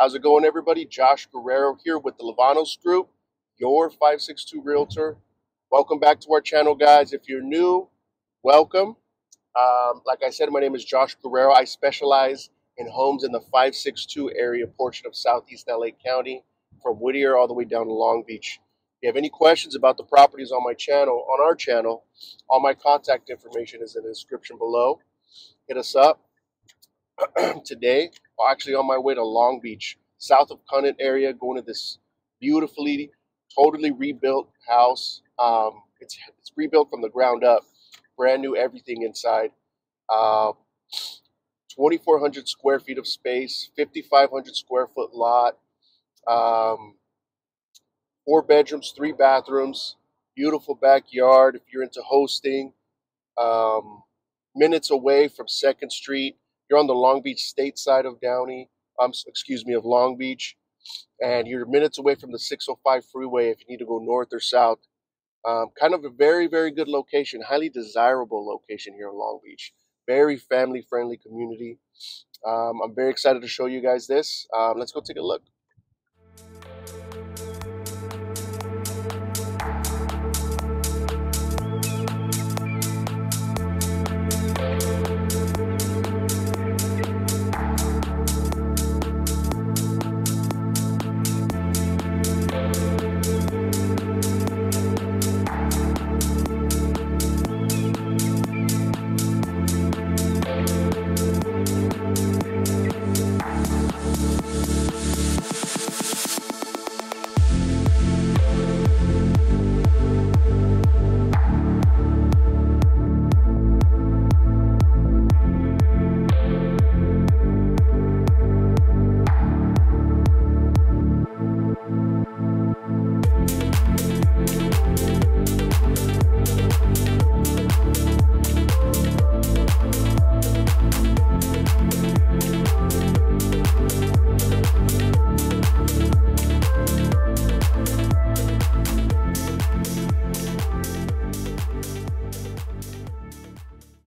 How's it going, everybody? Josh Guerrero here with the Luevanos Group, your 562 Realtor. Welcome back to our channel, guys. If you're new, welcome. Like I said, my name is Josh Guerrero. I specialize in homes in the 562 area portion of Southeast LA County, from Whittier all the way down to Long Beach. If you have any questions about the properties on my channel, all my contact information is in the description below. Hit us up. Today, actually on my way to Long Beach, South of Conant area, going to this beautifully, totally rebuilt house. It's rebuilt from the ground up, brand new everything inside. 2,400 square feet of space, 5,500 square foot lot, 4 bedrooms, 3 bathrooms, beautiful backyard. If you're into hosting, minutes away from 2nd Street. You're on the Long Beach state side of of Long Beach, and you're minutes away from the 605 freeway if you need to go north or south. Kind of a very, very good location, highly desirable location here in Long Beach. Very family-friendly community. I'm very excited to show you guys this. Let's go take a look.